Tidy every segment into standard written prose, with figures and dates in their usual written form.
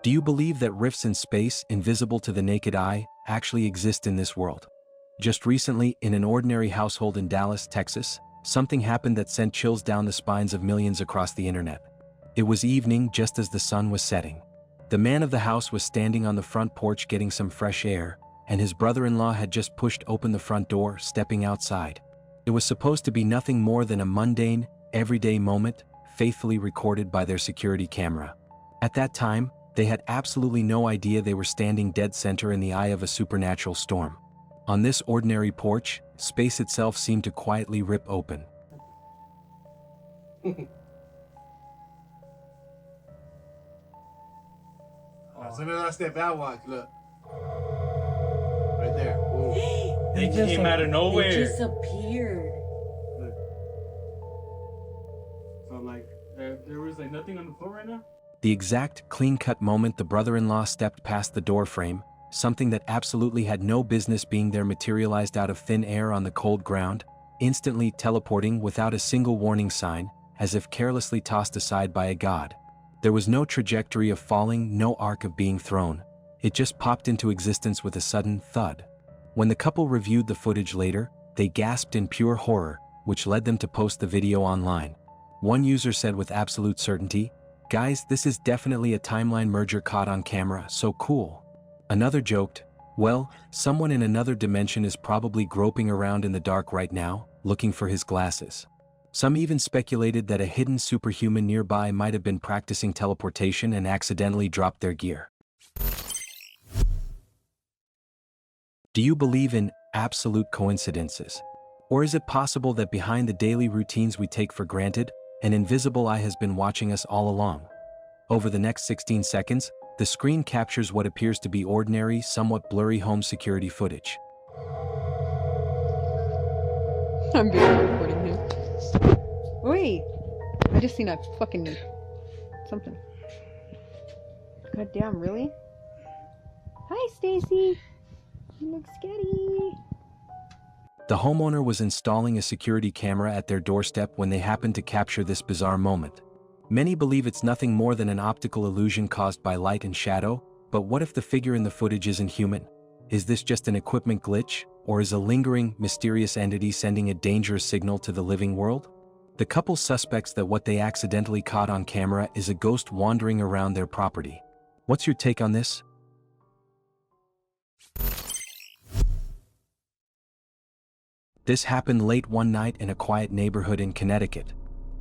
Do you believe that rifts in space, invisible to the naked eye, actually exist in this world? Just recently, in an ordinary household in Dallas, Texas, something happened that sent chills down the spines of millions across the internet. It was evening, just as the sun was setting. The man of the house was standing on the front porch getting some fresh air, and his brother-in-law had just pushed open the front door, stepping outside. It was supposed to be nothing more than a mundane, everyday moment, faithfully recorded by their security camera. At that time, they had absolutely no idea they were standing dead center in the eye of a supernatural storm. On this ordinary porch, space itself seemed to quietly rip open. As soon as I step out, watch, look. Right there. Ooh. They came out of nowhere. They just appeared. Look. So like, there was like nothing on the floor right now? The exact, clean-cut moment the brother-in-law stepped past the doorframe, something that absolutely had no business being there materialized out of thin air on the cold ground, instantly teleporting without a single warning sign, as if carelessly tossed aside by a god. There was no trajectory of falling, no arc of being thrown. It just popped into existence with a sudden thud. When the couple reviewed the footage later, they gasped in pure horror, which led them to post the video online. One user said with absolute certainty, "Guys, this is definitely a timeline merger caught on camera, so cool." Another joked, "Well, someone in another dimension is probably groping around in the dark right now, looking for his glasses." Some even speculated that a hidden superhuman nearby might have been practicing teleportation and accidentally dropped their gear. Do you believe in absolute coincidences? Or is it possible that behind the daily routines we take for granted, an invisible eye has been watching us all along? Over the next 16 seconds, the screen captures what appears to be ordinary, somewhat blurry home security footage. I'm video recording him. Wait! I just seen a fucking something. God damn, really? Hi, Stacy! You look scary. The homeowner was installing a security camera at their doorstep when they happened to capture this bizarre moment. Many believe it's nothing more than an optical illusion caused by light and shadow, but what if the figure in the footage isn't human? Is this just an equipment glitch, or is a lingering, mysterious entity sending a dangerous signal to the living world? The couple suspects that what they accidentally caught on camera is a ghost wandering around their property. What's your take on this? This happened late one night in a quiet neighborhood in Connecticut.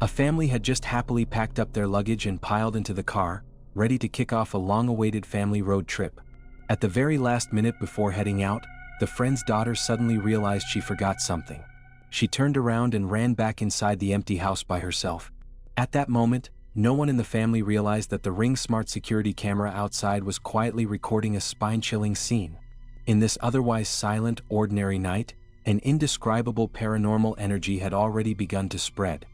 A family had just happily packed up their luggage and piled into the car, ready to kick off a long-awaited family road trip. At the very last minute before heading out, the friend's daughter suddenly realized she forgot something. She turned around and ran back inside the empty house by herself. At that moment, no one in the family realized that the Ring Smart security camera outside was quietly recording a spine-chilling scene. In this otherwise silent, ordinary night, an indescribable paranormal energy had already begun to spread.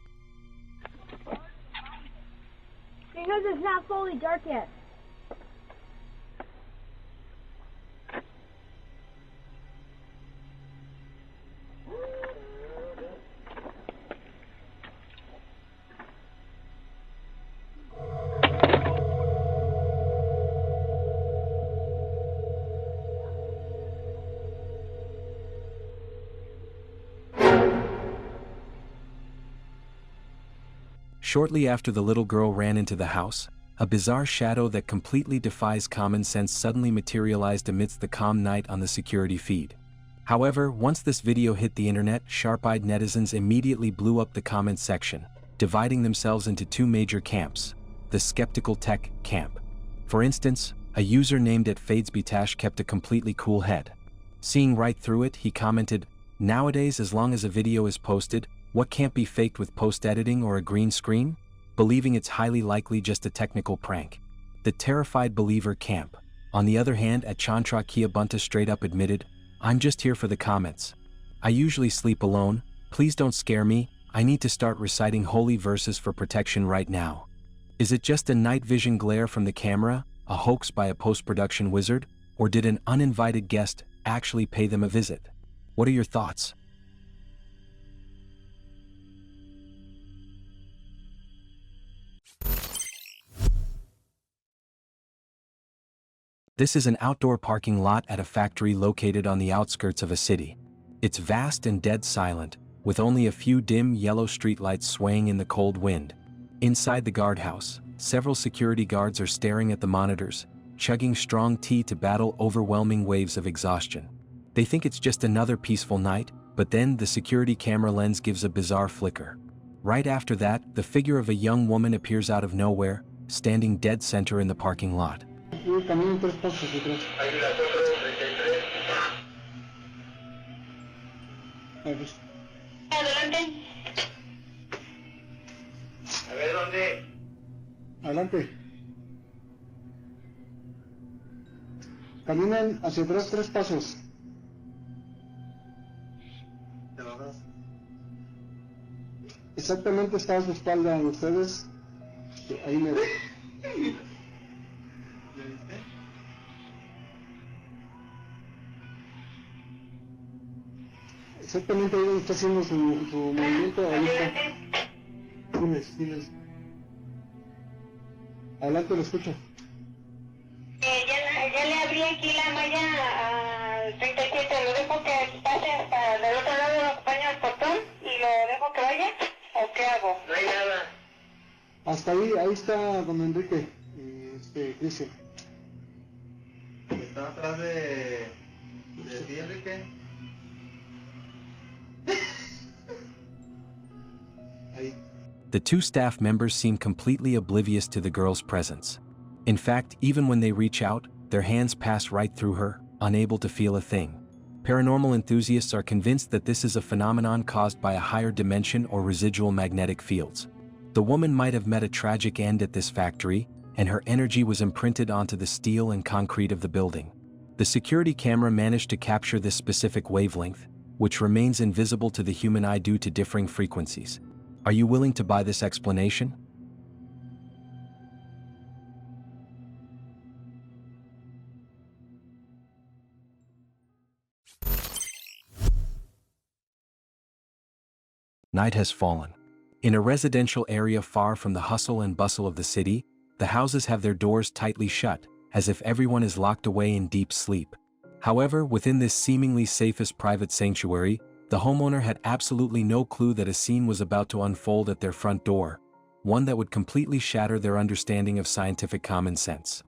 Because it's not fully dark yet. Shortly after the little girl ran into the house, a bizarre shadow that completely defies common sense suddenly materialized amidst the calm night on the security feed. However, once this video hit the internet, sharp-eyed netizens immediately blew up the comments section, dividing themselves into two major camps: the skeptical tech camp. For instance, a user named @Fadesbetash kept a completely cool head. Seeing right through it, he commented, "Nowadays, as long as a video is posted, what can't be faked with post-editing or a green screen?" Believing it's highly likely just a technical prank. The terrified believer camp. On the other hand, @Chantra Kiabunta straight up admitted, "I'm just here for the comments. I usually sleep alone, please don't scare me, I need to start reciting holy verses for protection right now." Is it just a night vision glare from the camera, a hoax by a post-production wizard, or did an uninvited guest actually pay them a visit? What are your thoughts? This is an outdoor parking lot at a factory located on the outskirts of a city. It's vast and dead silent, with only a few dim yellow streetlights swaying in the cold wind. Inside the guardhouse, several security guards are staring at the monitors, chugging strong tea to battle overwhelming waves of exhaustion. They think it's just another peaceful night, but then the security camera lens gives a bizarre flicker. Right after that, the figure of a young woman appears out of nowhere, standing dead center in the parking lot. Adelante. A ver, ¿dónde? Adelante. Caminen hacia atrás 3 pasos. ¿Te lo das? Exactamente está a su espalda de ustedes. Ahí me ve. ¿Ya viste? Exactamente ahí donde está haciendo su movimiento. Ahí está. Diles. Adelante, lo escucho. Ya le abrí aquí la malla al 37. Lo dejo que pase hasta del otro lado, lo acompaño al portón y lo dejo que vaya. ¿O qué hago? No hay nada. Hasta ahí está don Enrique. Cristian. Está atrás de ti, Enrique. Ahí. The two staff members seem completely oblivious to the girl's presence. In fact, even when they reach out, their hands pass right through her, unable to feel a thing. Paranormal enthusiasts are convinced that this is a phenomenon caused by a higher dimension or residual magnetic fields. The woman might have met a tragic end at this factory, and her energy was imprinted onto the steel and concrete of the building. The security camera managed to capture this specific wavelength, which remains invisible to the human eye due to differing frequencies. Are you willing to buy this explanation? Night has fallen. In a residential area far from the hustle and bustle of the city, the houses have their doors tightly shut, as if everyone is locked away in deep sleep. However, within this seemingly safest private sanctuary, the homeowner had absolutely no clue that a scene was about to unfold at their front door, one that would completely shatter their understanding of scientific common sense.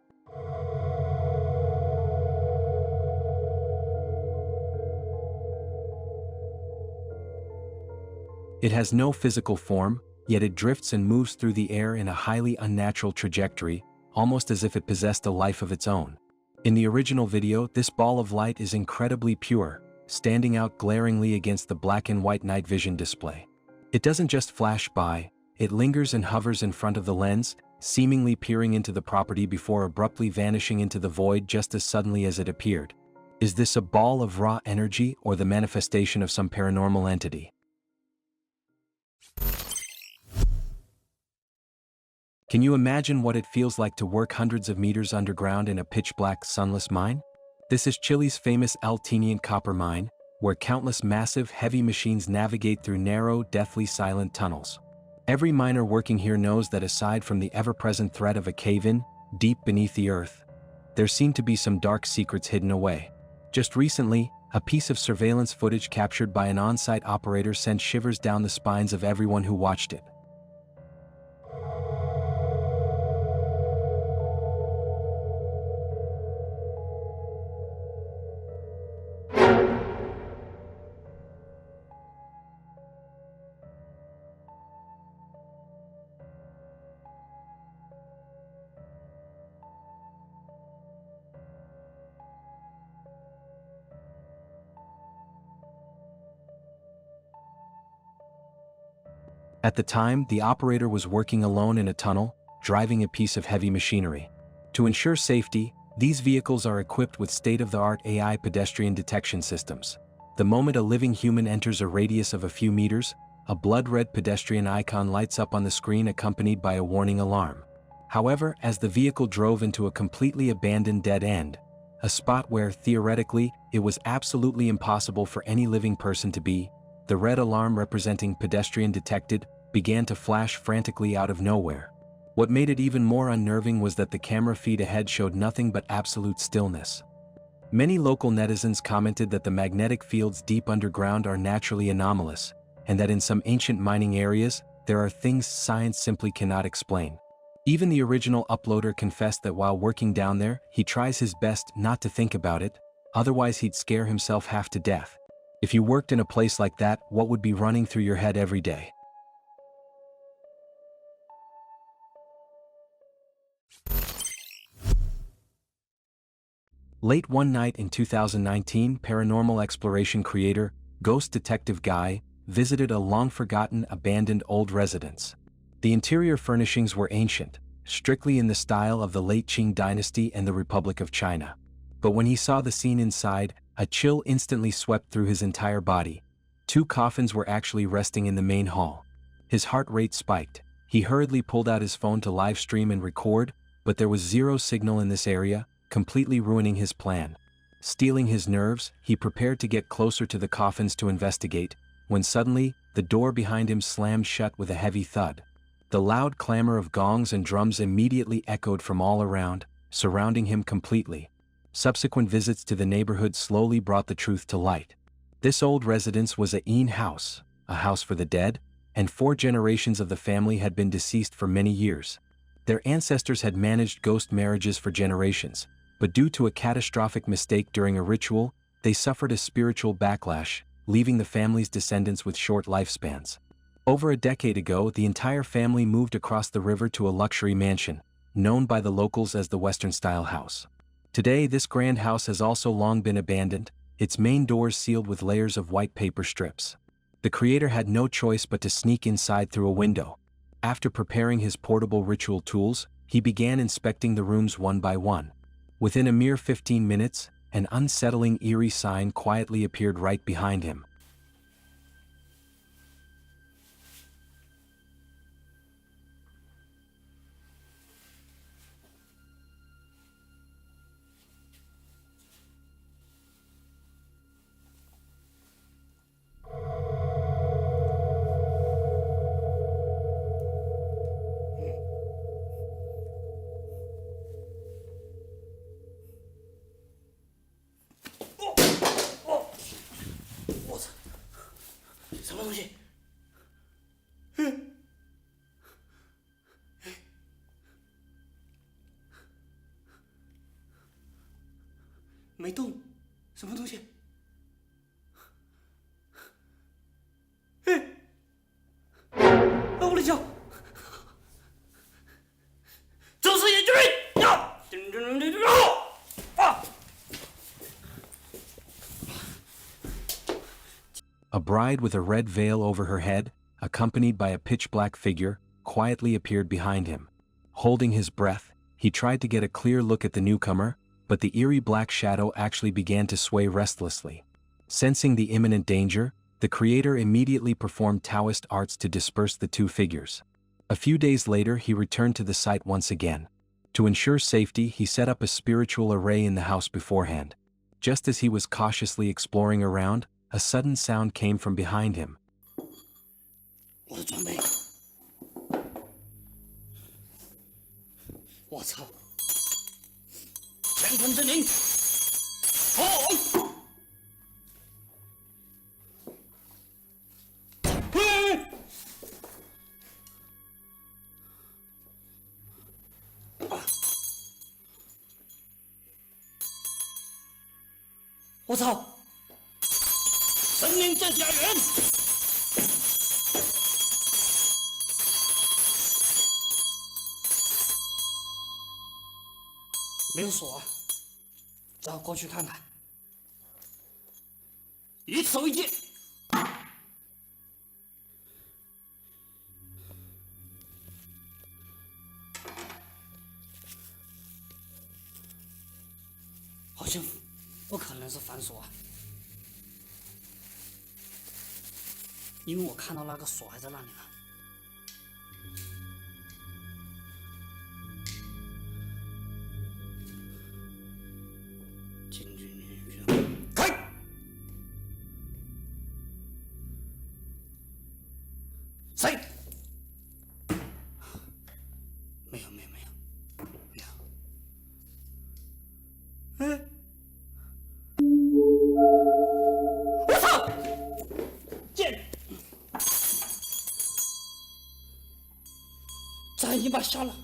It has no physical form, yet it drifts and moves through the air in a highly unnatural trajectory, almost as if it possessed a life of its own. In the original video, this ball of light is incredibly pure, standing out glaringly against the black and white night vision display. It doesn't just flash by, it lingers and hovers in front of the lens, seemingly peering into the property before abruptly vanishing into the void just as suddenly as it appeared. Is this a ball of raw energy or the manifestation of some paranormal entity? Can you imagine what it feels like to work hundreds of meters underground in a pitch-black, sunless mine? This is Chile's famous El Teniente copper mine, where countless massive, heavy machines navigate through narrow, deathly silent tunnels. Every miner working here knows that aside from the ever-present threat of a cave-in, deep beneath the earth, there seem to be some dark secrets hidden away. Just recently, a piece of surveillance footage captured by an on-site operator sent shivers down the spines of everyone who watched it. At the time, the operator was working alone in a tunnel, driving a piece of heavy machinery. To ensure safety, these vehicles are equipped with state-of-the-art AI pedestrian detection systems. The moment a living human enters a radius of a few meters, a blood-red pedestrian icon lights up on the screen accompanied by a warning alarm. However, as the vehicle drove into a completely abandoned dead end, a spot where, theoretically, it was absolutely impossible for any living person to be, the red alarm representing pedestrian detected began to flash frantically out of nowhere. What made it even more unnerving was that the camera feed ahead showed nothing but absolute stillness. Many local netizens commented that the magnetic fields deep underground are naturally anomalous, and that in some ancient mining areas, there are things science simply cannot explain. Even the original uploader confessed that while working down there, he tries his best not to think about it, otherwise he'd scare himself half to death. If you worked in a place like that, what would be running through your head every day? Late one night in 2019, paranormal exploration creator, Ghost Detective Guy, visited a long-forgotten abandoned old residence. The interior furnishings were ancient, strictly in the style of the late Qing dynasty and the Republic of China. But when he saw the scene inside, a chill instantly swept through his entire body. 2 coffins were actually resting in the main hall. His heart rate spiked. He hurriedly pulled out his phone to live stream and record, but there was zero signal in this area, completely ruining his plan. Stealing his nerves, he prepared to get closer to the coffins to investigate, when suddenly, the door behind him slammed shut with a heavy thud. The loud clamor of gongs and drums immediately echoed from all around, surrounding him completely. Subsequent visits to the neighborhood slowly brought the truth to light. This old residence was a house, a house for the dead, and 4 generations of the family had been deceased for many years. Their ancestors had managed ghost marriages for generations, but due to a catastrophic mistake during a ritual, they suffered a spiritual backlash, leaving the family's descendants with short lifespans. Over a decade ago, the entire family moved across the river to a luxury mansion, known by the locals as the Western-style house. Today, this grand house has also long been abandoned, its main doors sealed with layers of white paper strips. The creator had no choice but to sneak inside through a window. After preparing his portable ritual tools, he began inspecting the rooms one by one. Within a mere 15 minutes, an unsettling eerie sign quietly appeared right behind him.没动，什么东西？哎，我的脚！这是野军呀！啊！ A bride with a red veil over her head, accompanied by a pitch-black figure, quietly appeared behind him. Holding his breath, he tried to get a clear look at the newcomer, but the eerie black shadow actually began to sway restlessly. Sensing the imminent danger, the creator immediately performed Taoist arts to disperse the 2 figures. A few days later, he returned to the site once again. To ensure safety, he set up a spiritual array in the house beforehand. Just as he was cautiously exploring around, a sudden sound came from behind him. 我的装备，我操！乾坤之灵，好！嘿！我操！神灵镇甲员！没有锁，只好过去看看。一手一剑，好像不可能是反锁啊，因为我看到那个锁还在那里呢。 谁？我操！贱！咱一把下了。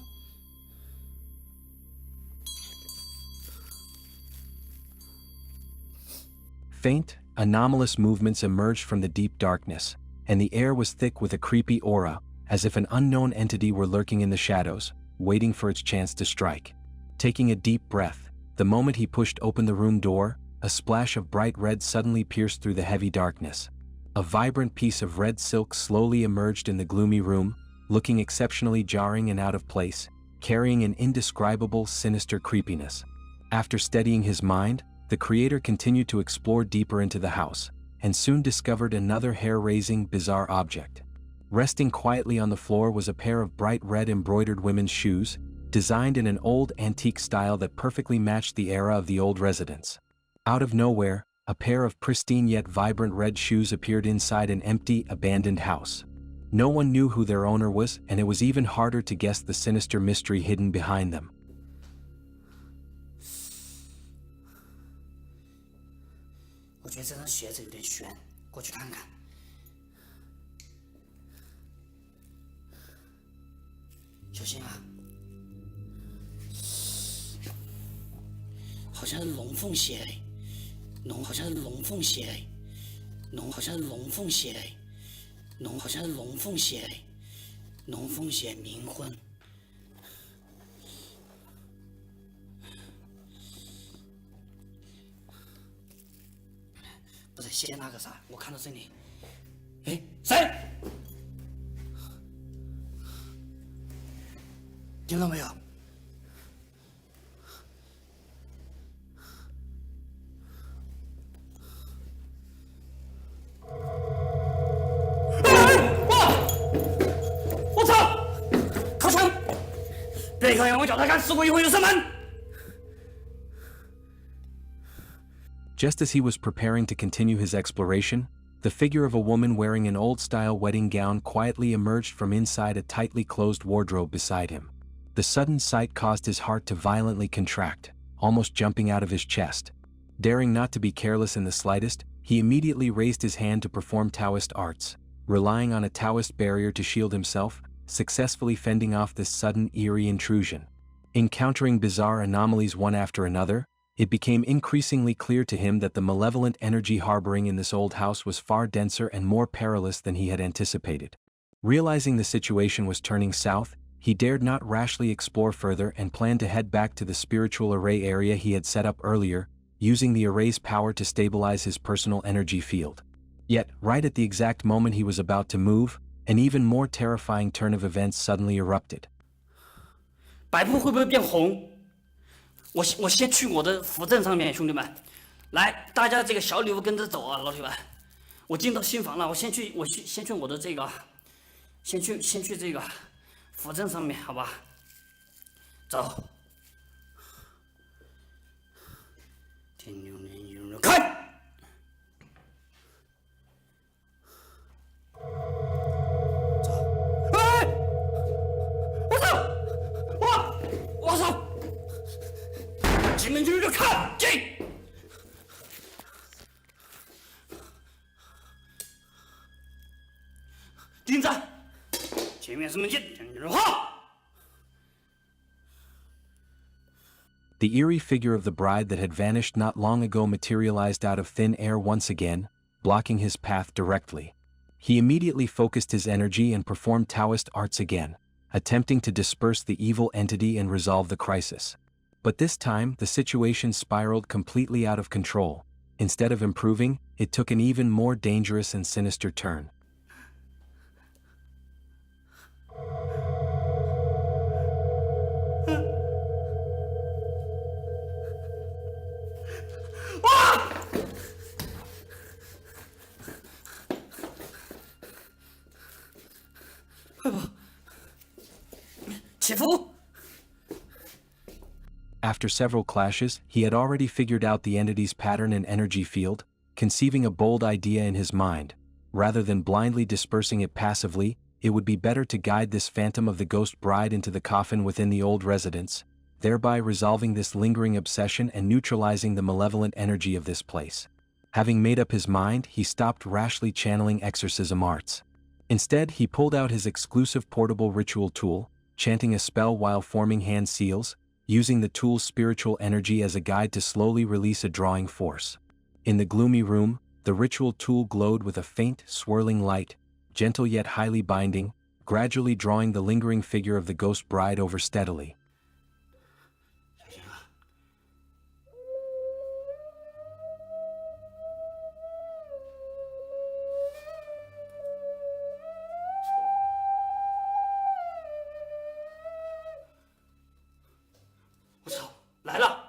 Faint, anomalous movements emerged from the deep darkness, and the air was thick with a creepy aura, as if an unknown entity were lurking in the shadows, waiting for its chance to strike. Taking a deep breath, the moment he pushed open the room door, a splash of bright red suddenly pierced through the heavy darkness. A vibrant piece of red silk slowly emerged in the gloomy room, looking exceptionally jarring and out of place, carrying an indescribable, sinister creepiness. After steadying his mind, the creator continued to explore deeper into the house, and soon discovered another hair-raising, bizarre object. Resting quietly on the floor was a pair of bright red embroidered women's shoes, designed in an old antique style that perfectly matched the era of the old residence. Out of nowhere, a pair of pristine yet vibrant red shoes appeared inside an empty, abandoned house. No one knew who their owner was, and it was even harder to guess the sinister mystery hidden behind them. 我觉得这双鞋子有点悬，过去看看。小心啊！好像是龙凤鞋嘞，好像是龙凤鞋嘞，好像是龙凤鞋嘞，好像是龙凤鞋嘞，龙凤鞋冥婚。 不是，先那个啥，我看到这里。哎，谁？听到没有？我操！靠墙！别靠墙，我叫他看，死鬼一会有上门。 Just as he was preparing to continue his exploration, the figure of a woman wearing an old-style wedding gown quietly emerged from inside a tightly closed wardrobe beside him. The sudden sight caused his heart to violently contract, almost jumping out of his chest. Daring not to be careless in the slightest, he immediately raised his hand to perform Taoist arts, relying on a Taoist barrier to shield himself, successfully fending off this sudden, eerie intrusion. Encountering bizarre anomalies one after another, it became increasingly clear to him that the malevolent energy harboring in this old house was far denser and more perilous than he had anticipated. Realizing the situation was turning south, he dared not rashly explore further and planned to head back to the spiritual array area he had set up earlier, using the array's power to stabilize his personal energy field. Yet, right at the exact moment he was about to move, an even more terrifying turn of events suddenly erupted. 白布会不会变红？我先去我的符阵上面，兄弟们，来，大家这个小礼物跟着走啊，老铁们，我进到新房了，先去我的这个，先去这个符阵上面，好吧？走，天牛人有人看。 进门就看，进！盯着，前面是门禁，人话。 The eerie figure of the bride that had vanished not long ago materialized out of thin air once again, blocking his path directly. He immediately focused his energy and performed Taoist arts again, attempting to disperse the evil entity and resolve the crisis. But this time, the situation spiraled completely out of control. Instead of improving, it took an even more dangerous and sinister turn. After several clashes, he had already figured out the entity's pattern and energy field, conceiving a bold idea in his mind. Rather than blindly dispersing it passively, it would be better to guide this phantom of the ghost bride into the coffin within the old residence, thereby resolving this lingering obsession and neutralizing the malevolent energy of this place. Having made up his mind, he stopped rashly channeling exorcism arts. Instead, he pulled out his exclusive portable ritual tool, chanting a spell while forming hand seals, using the tool's spiritual energy as a guide to slowly release a drawing force. In the gloomy room, the ritual tool glowed with a faint, swirling light, gentle yet highly binding, gradually drawing the lingering figure of the ghost bride over steadily. 我操，来了！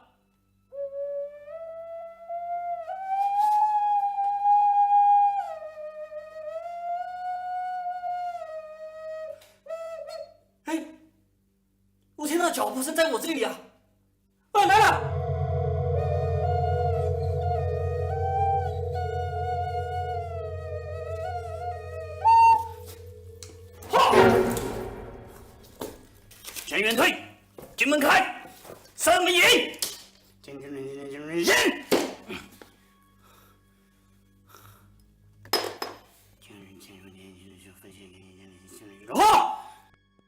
哎，我听到脚步声在我这里啊！啊，来了！ 全员退，军门开，三门营。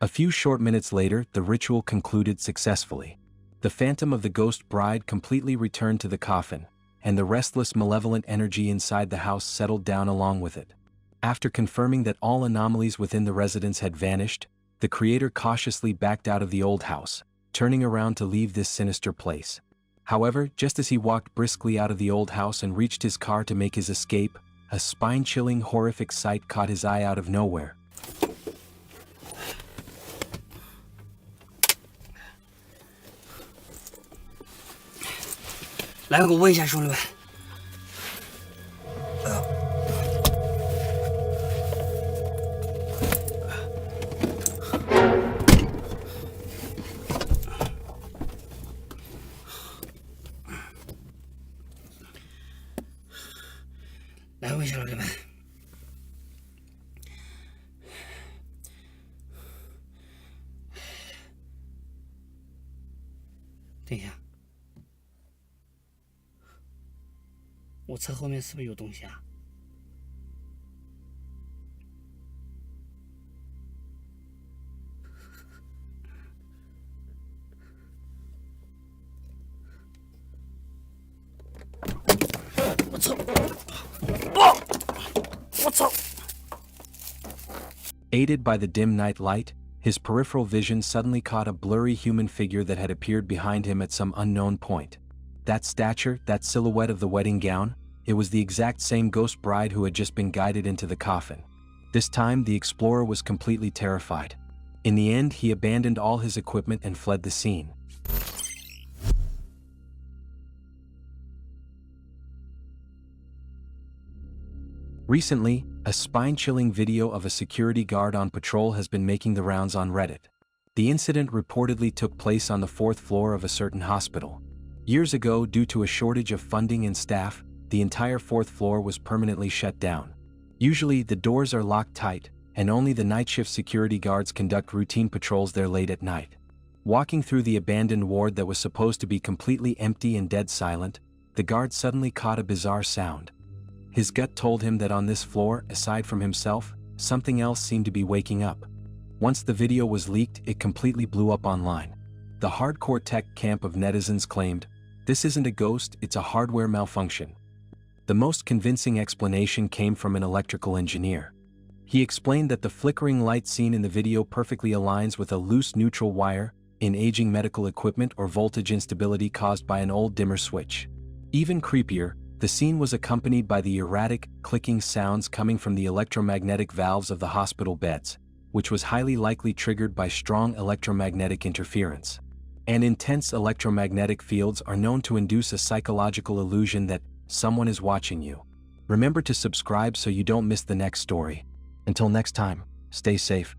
A few short minutes later, the ritual concluded successfully. The phantom of the ghost bride completely returned to the coffin, and the restless malevolent energy inside the house settled down along with it. After confirming that all anomalies within the residence had vanished, the creator cautiously backed out of the old house, turning around to leave this sinister place. However, just as he walked briskly out of the old house and reached his car to make his escape, a spine-chilling, horrific sight caught his eye out of nowhere. 来，我问一下兄弟们，来问一下老弟们，等一下。 我车后面是不是有东西啊？我操！我操！ Aided by the dim night light, his peripheral vision suddenly caught a blurry human figure that had appeared behind him at some unknown point. That stature, that silhouette of the wedding gown, it was the exact same ghost bride who had just been guided into the coffin. This time, the explorer was completely terrified. In the end, he abandoned all his equipment and fled the scene. Recently, a spine-chilling video of a security guard on patrol has been making the rounds on Reddit. The incident reportedly took place on the 4th floor of a certain hospital. Years ago, due to a shortage of funding and staff, the entire 4th floor was permanently shut down. Usually, the doors are locked tight, and only the night shift security guards conduct routine patrols there late at night. Walking through the abandoned ward that was supposed to be completely empty and dead silent, the guard suddenly caught a bizarre sound. His gut told him that on this floor, aside from himself, something else seemed to be waking up. Once the video was leaked, it completely blew up online. The hardcore tech camp of netizens claimed, "This isn't a ghost, it's a hardware malfunction." The most convincing explanation came from an electrical engineer. He explained that the flickering light seen in the video perfectly aligns with a loose neutral wire, in aging medical equipment or voltage instability caused by an old dimmer switch. Even creepier, the scene was accompanied by the erratic, clicking sounds coming from the electromagnetic valves of the hospital beds, which was highly likely triggered by strong electromagnetic interference. And intense electromagnetic fields are known to induce a psychological illusion that someone is watching you. Remember to subscribe so you don't miss the next story. Until next time, stay safe.